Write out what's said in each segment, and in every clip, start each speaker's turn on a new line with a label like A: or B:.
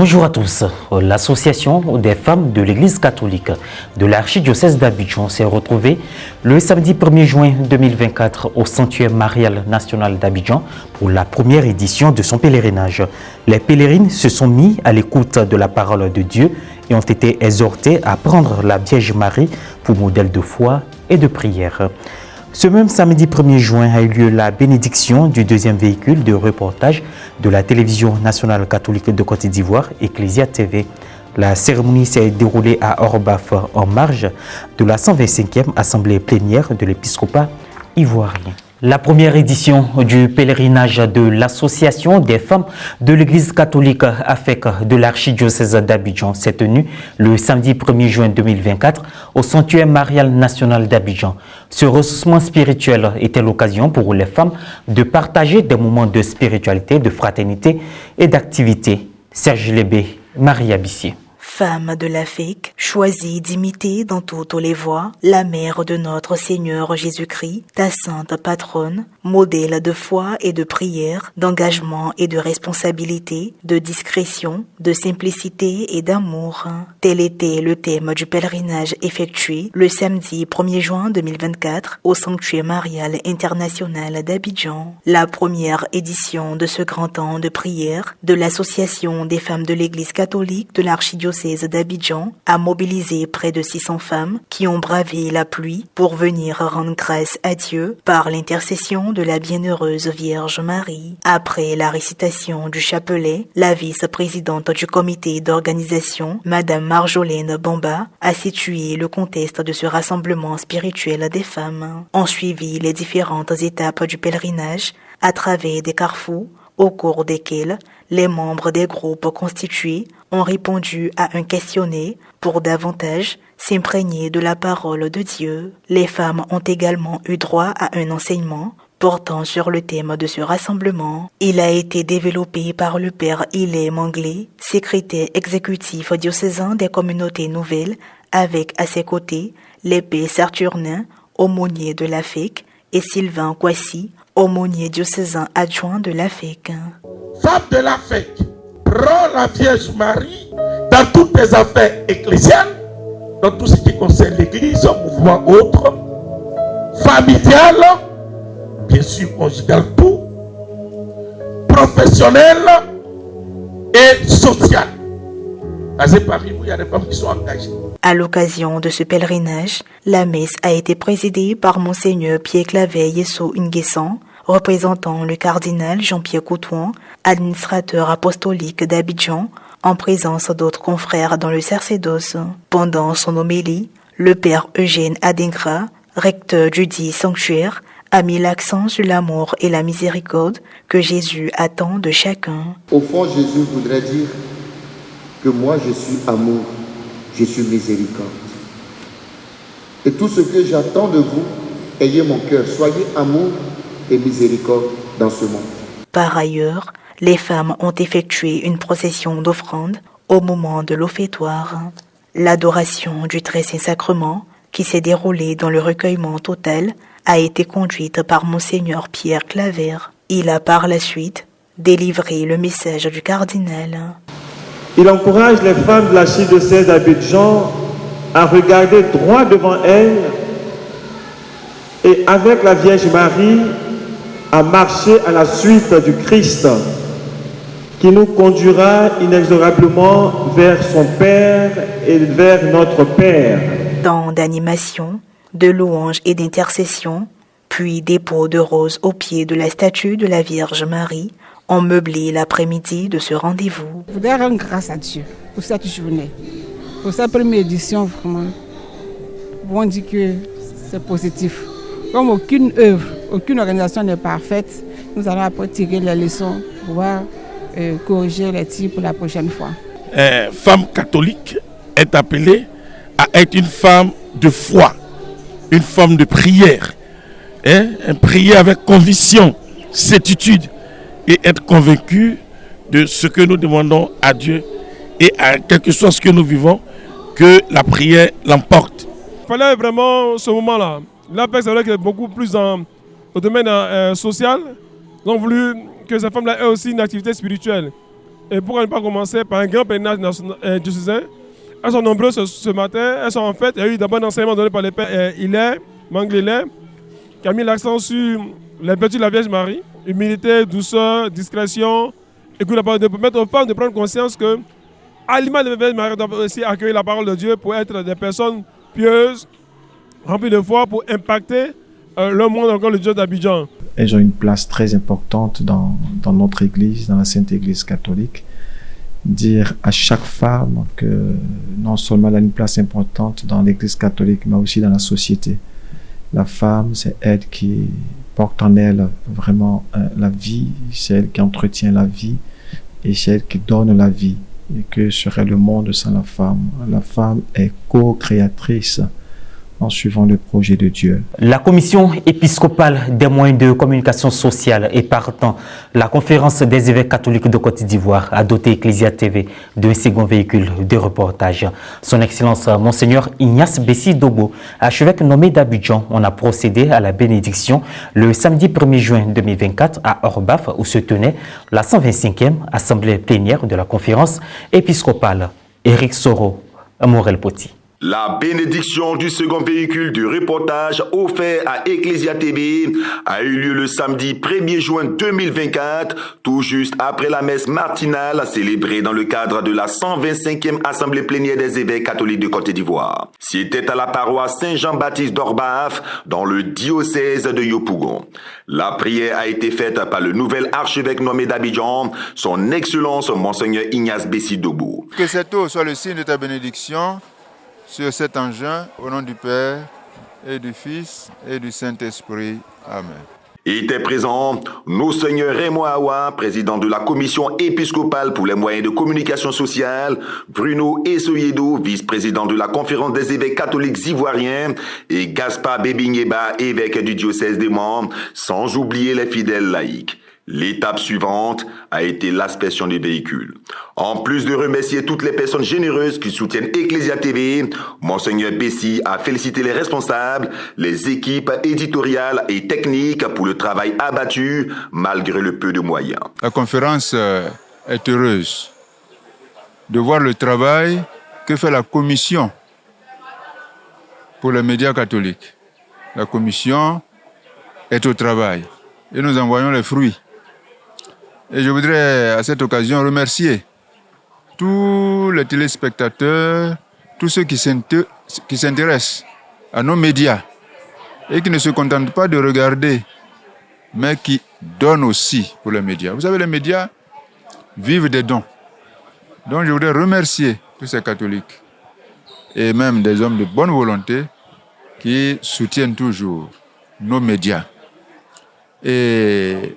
A: Bonjour à tous. L'association des femmes de l'Église catholique de l'archidiocèse d'Abidjan s'est retrouvée le samedi 1er juin 2024 au sanctuaire marial national d'Abidjan pour la première édition de son pèlerinage. Les pèlerines se sont mis à l'écoute de la parole de Dieu et ont été exhortées à prendre la Vierge Marie pour modèle de foi et de prière. Ce même samedi 1er juin a eu lieu la bénédiction du deuxième véhicule de reportage de la télévision nationale catholique de Côte d'Ivoire, Ecclesia TV. La cérémonie s'est déroulée à Orbaf en marge de la 125e assemblée plénière de l'épiscopat ivoirien. La première édition du pèlerinage de l'Association des femmes de l'Église catholique AFEC de l'archidiocèse d'Abidjan s'est tenue le samedi 1er juin 2024 au sanctuaire marial national d'Abidjan. Ce ressourcement spirituel était l'occasion pour les femmes de partager des moments de spiritualité, de fraternité et d'activité. Serge Lébé, Marie Abissier.
B: Femme de l'Afrique, choisie d'imiter dans toutes les voies la mère de notre Seigneur Jésus-Christ, ta sainte patronne, modèle de foi et de prière, d'engagement et de responsabilité, de discrétion, de simplicité et d'amour. Tel était le thème du pèlerinage effectué le samedi 1er juin 2024 au sanctuaire marial international d'Abidjan. La première édition de ce grand temps de prière de l'Association des femmes de l'Église catholique de l'archidiocèse d'Abidjan a mobilisé près de 600 femmes qui ont bravé la pluie pour venir rendre grâce à Dieu par l'intercession de la bienheureuse Vierge Marie. Après la récitation du chapelet, la vice-présidente du comité d'organisation, Madame Marjolaine Bamba, a situé le contexte de ce rassemblement spirituel des femmes. On suivit les différentes étapes du pèlerinage à travers des carrefours au cours desquels les membres des groupes constitués ont répondu à un questionnaire pour davantage s'imprégner de la parole de Dieu. Les femmes ont également eu droit à un enseignement portant sur le thème de ce rassemblement. Il a été développé par le père Hilaire Manglé, secrétaire exécutif diocésain des communautés nouvelles, avec à ses côtés les pères Saturnin, aumônier de l'AFEC, et Sylvain Kwasi, aumônier diocésain adjoint de l'AFEC.
C: Femme de l'AFEC, prends la Vierge Marie dans toutes tes affaires ecclésiales, dans tout ce qui concerne l'Église, mouvement autre, familial, bien sûr conjugal, tout, professionnel et social. Parmi vous, il y a des femmes qui sont engagées.
B: À l'occasion de ce pèlerinage, la messe a été présidée par Monseigneur Pierre-Claver Yesso Nguessan, représentant le cardinal Jean-Pierre Coutouan, administrateur apostolique d'Abidjan, en présence d'autres confrères dans le sacerdoce. Pendant son homélie, le père Eugène Adingra, recteur du dit sanctuaire, a mis l'accent sur l'amour et la miséricorde que Jésus attend de chacun.
D: Au fond, Jésus voudrait dire que moi je suis amour, je suis miséricorde. Et tout ce que j'attends de vous, ayez mon cœur, soyez amour et miséricorde dans ce monde.
B: Par ailleurs, les femmes ont effectué une procession d'offrandes au moment de l'offertoire. L'adoration du Très Saint Sacrement, qui s'est déroulée dans le recueillement total, a été conduite par Monseigneur Pierre Claver. Il a par la suite délivré le message du cardinal.
E: Il encourage les femmes de l'archidiocèse d'Abidjan à regarder droit devant elles et avec la Vierge Marie à marcher à la suite du Christ qui nous conduira inexorablement vers son Père et vers notre Père.
B: Temps d'animation, de louange et d'intercession, puis dépôt de roses au pied de la statue de la Vierge Marie, ont meublé l'après-midi de ce rendez-vous.
F: Je voudrais rendre grâce à Dieu pour cette journée, pour cette première édition vraiment. On dit que c'est positif. Comme aucune œuvre, aucune organisation n'est parfaite, nous allons après tirer les leçons pour pouvoir corriger les tirs pour la prochaine fois.
C: Femme catholique est appelée à être une femme de foi, une femme de prière. Prier avec conviction, certitude et être convaincu de ce que nous demandons à Dieu et à quel que soit ce que nous vivons, que la prière l'emporte.
G: Il fallait vraiment ce moment-là. L'APEC, c'est vrai qu'il est beaucoup plus dans le domaine social. Ils ont voulu que ces femmes-là aient aussi une activité spirituelle. Et pourquoi ne pas commencer par un grand pèlerinage diocésain? Elles sont nombreuses ce matin. Elles sont en fait, il y a eu d'abord un enseignement donné par le père Hilaire Manglélé, qui a mis l'accent sur les vertus de la Vierge Marie, humilité, douceur, discrétion, écoute la parole de Dieu, pour permettre aux femmes de prendre conscience que, à l'image de la Vierge Marie, doivent aussi accueillir la parole de Dieu pour être des personnes pieuses, remplies de foi, pour impacter le monde, encore le Dieu d'Abidjan.
H: Elles ont une place très importante dans notre Église, dans la Sainte Église catholique. Dire à chaque femme que non seulement elle a une place importante dans l'Église catholique, mais aussi dans la société. La femme, c'est elle qui porte en elle vraiment la vie, c'est elle qui entretient la vie et c'est elle qui donne la vie. Et que serait le monde sans la femme? La femme est co-créatrice en suivant le projet de Dieu.
A: La commission épiscopale des moyens de communication sociale et partant la conférence des évêques catholiques de Côte d'Ivoire a doté Ecclesia TV d'un second véhicule de reportage. Son Excellence Monseigneur Ignace Bessi Dobo, archevêque nommé d'Abidjan, on a procédé à la bénédiction le samedi 1er juin 2024 à Orbaf où se tenait la 125e assemblée plénière de la conférence épiscopale. Éric Soro, Morel Poti.
I: La bénédiction du second véhicule du reportage offert à Ecclesia TV a eu lieu le samedi 1er juin 2024, tout juste après la messe matinale célébrée dans le cadre de la 125e Assemblée plénière des évêques catholiques de Côte d'Ivoire. C'était à la paroisse Saint-Jean-Baptiste d'Orbaf, dans le diocèse de Yopougon. La prière a été faite par le nouvel archevêque nommé d'Abidjan, son Excellence Monseigneur Ignace Bessi Dobo.
J: Que cette eau soit le signe de ta bénédiction sur cet engin, au nom du Père et du Fils et du Saint-Esprit. Amen.
I: Était présent Monseigneur Raymond Awa, président de la commission épiscopale pour les moyens de communication sociale, Bruno Essoyedo, vice-président de la conférence des évêques catholiques ivoiriens, et Gaspard Bébingeba, évêque du diocèse des Membres, sans oublier les fidèles laïcs. L'étape suivante a été l'aspersion des véhicules. En plus de remercier toutes les personnes généreuses qui soutiennent Ecclesia TV, Monseigneur Bessi a félicité les responsables, les équipes éditoriales et techniques pour le travail abattu malgré le peu de moyens.
J: La conférence est heureuse de voir le travail que fait la commission pour les médias catholiques. La commission est au travail et nous en voyons les fruits. Et je voudrais à cette occasion remercier tous les téléspectateurs, tous ceux qui s'intéressent à nos médias et qui ne se contentent pas de regarder, mais qui donnent aussi pour les médias. Vous savez, les médias vivent des dons. Donc je voudrais remercier tous ces catholiques et même des hommes de bonne volonté qui soutiennent toujours nos médias. Et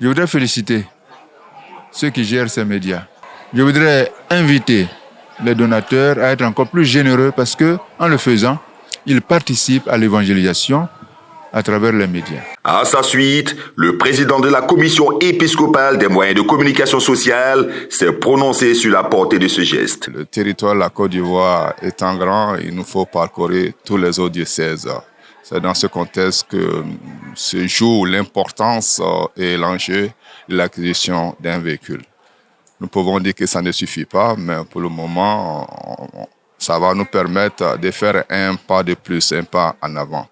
J: je voudrais féliciter ceux qui gèrent ces médias. Je voudrais inviter les donateurs à être encore plus généreux parce que, en le faisant, ils participent à l'évangélisation à travers les médias.
I: À sa suite, le président de la commission épiscopale des moyens de communication sociale s'est prononcé sur la portée de ce geste.
J: Le territoire de la Côte d'Ivoire étant grand, il nous faut parcourir tous les autres diocèses. C'est dans ce contexte que se joue l'importance et l'enjeu de l'acquisition d'un véhicule. Nous pouvons dire que ça ne suffit pas, mais pour le moment, ça va nous permettre de faire un pas de plus, un pas en avant.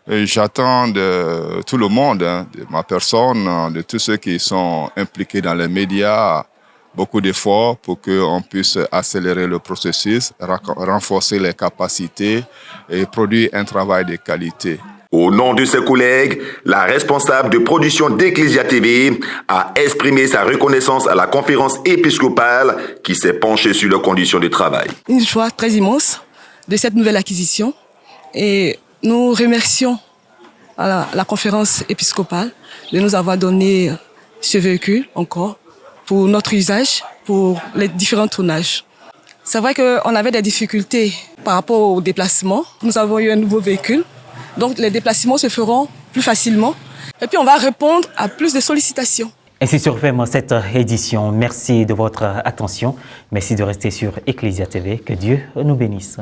J: Et j'attends de tout le monde, de ma personne, de tous ceux qui sont impliqués dans les médias, beaucoup d'efforts pour qu'on puisse accélérer le processus, renforcer les capacités et produire un travail de qualité.
I: Au nom de ses collègues, la responsable de production d'Ecclesia TV a exprimé sa reconnaissance à la conférence épiscopale qui s'est penchée sur leurs conditions de travail.
K: Une joie très immense de cette nouvelle acquisition et nous remercions la conférence épiscopale de nous avoir donné ce véhicule encore pour notre usage, pour les différents tournages. C'est vrai qu'on avait des difficultés par rapport au déplacement. Nous avons eu un nouveau véhicule, donc les déplacements se feront plus facilement. Et puis on va répondre à plus de sollicitations.
A: Ainsi se referme cette édition. Merci de votre attention. Merci de rester sur Ecclesia TV. Que Dieu nous bénisse.